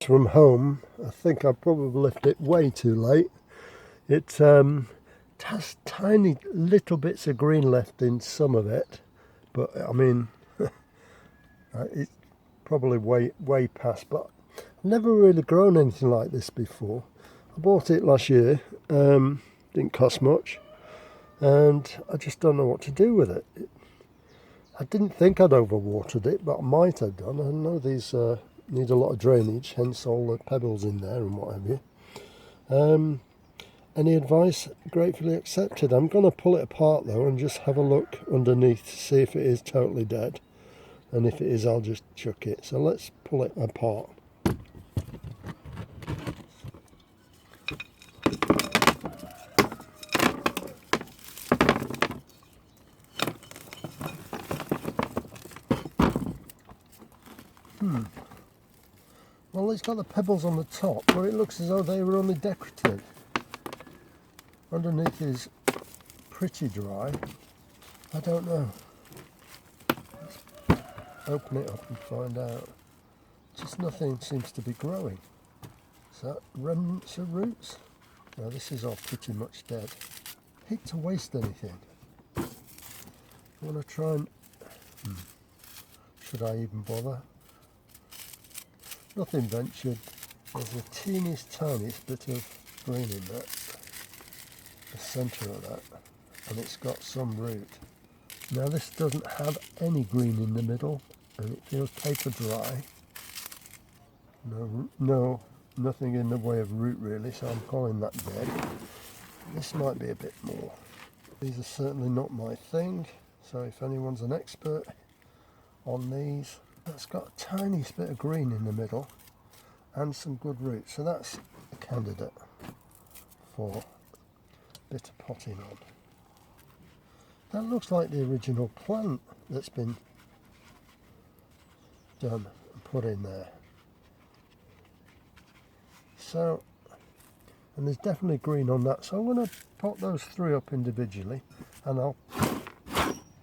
from home. I think I probably left it way too late. It has tiny little bits of green left in some of it, but I mean it's probably way past. But I've never really grown anything like this before. I bought it last year, didn't cost much, and I just don't know what to do with it. I didn't think I'd overwatered it, but I might have done. I know these need a lot of drainage, hence all the pebbles in there and what have you. Any advice? Gratefully accepted. I'm going to pull it apart though and just have a look underneath to see if it is totally dead. And if it is, I'll just chuck it. So let's pull it apart. Well, it's got the pebbles on the top, but it looks as though they were only decorative. Underneath is pretty dry. I don't know. Let's open it up and find out. Just nothing seems to be growing. Is that remnants of roots? No, this is all pretty much dead. Hate to waste anything. I want to try and... Should I even bother? Nothing ventured. There's the tiniest bit of green in that, the centre of that, and it's got some root. Now this doesn't have any green in the middle, and it feels paper dry. No, nothing in the way of root really, so I'm calling that dead. This might be a bit more. These are certainly not my thing, so if anyone's an expert on these. It's got a tiniest bit of green in the middle and some good roots, so that's a candidate for a bit of potting on. That looks like the original plant that's been done and put in there. So, and there's definitely green on that, so I'm going to pot those three up individually and I'll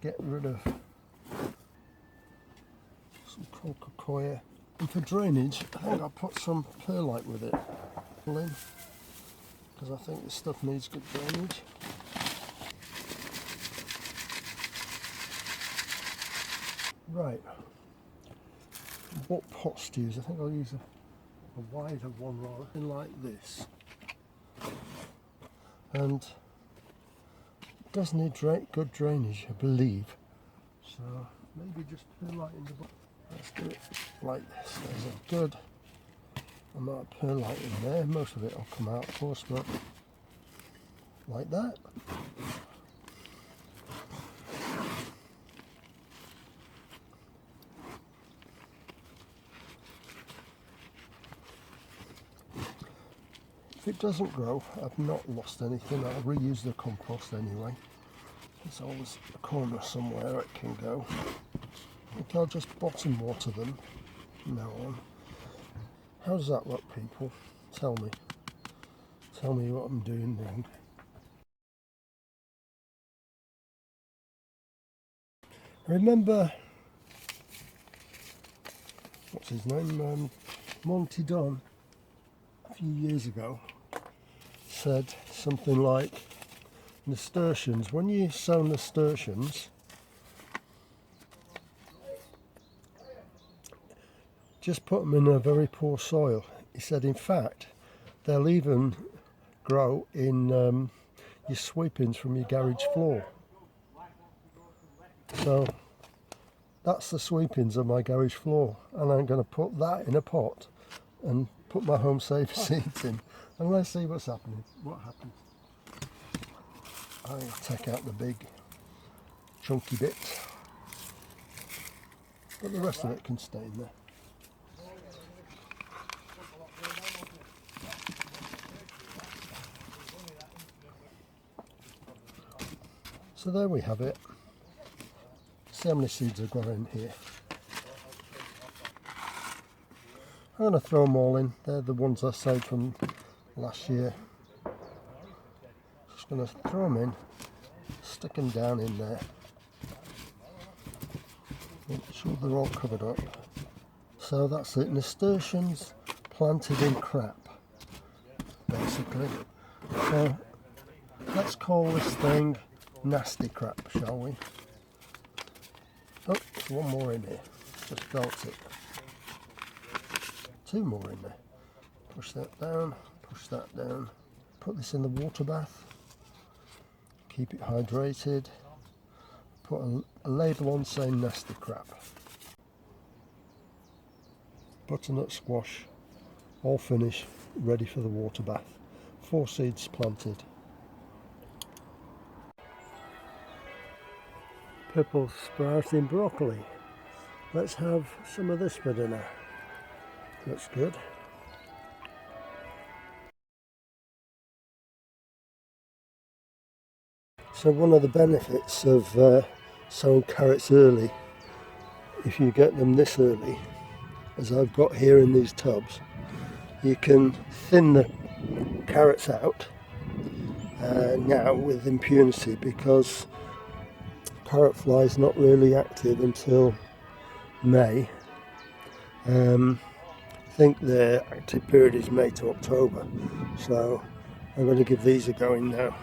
get rid of some colchicea. And for drainage, I think I'll put some perlite with it in, because I think this stuff needs good drainage. Right, what pots to use? I think I'll use a wider one rather than like this. And it does need good drainage, I believe. So maybe just perlite in the bottom. Let's do it like this. There's a good amount of perlite in there. Most of it will come out, of course, but like that. If it doesn't grow, I've not lost anything. I'll reuse the compost anyway. There's always a corner somewhere it can go. I think I'll just bottom water them from now on. How does that look, people? Tell me. Tell me what I'm doing wrong. Remember, what's his name? Monty Don, a few years ago, said something like, nasturtiums, when you sow nasturtiums, just put them in a very poor soil. He said, in fact, they'll even grow in your sweepings from your garage floor. So that's the sweepings of my garage floor, and I'm going to put that in a pot and put my home safe seeds in, and let's see what's happening. What happens? I'll take out the big chunky bits, but the rest of it can stay in there. So there we have it. See how many seeds I've got in here. I'm going to throw them all in. They're the ones I saved from last year. Just going to throw them in, stick them down in there. Make sure they're all covered up. So that's it. Nasturtiums planted in crap, basically. So let's call this thing nasty crap, shall we? Oh, there's one more in here. Just felt it. Two more in there. Push that down, push that down. Put this in the water bath. Keep it hydrated. Put a label on saying nasty crap. Butternut squash, all finished, ready for the water bath. 4 seeds planted. Purple sprouting broccoli. Let's have some of this for dinner. Looks good. So one of the benefits of sowing carrots early, if you get them this early, as I've got here in these tubs, you can thin the carrots out now with impunity, because carrot fly is not really active until May. I think their active period is May to October, so I'm going to give these a go in now.